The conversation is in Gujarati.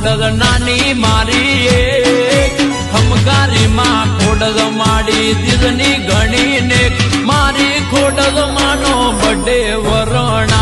ખોડલ નાની મારી ખમગારી માં ખોડલ માડી દીદની ઘણી ને મારી ખોડલ માનો બડે વરણા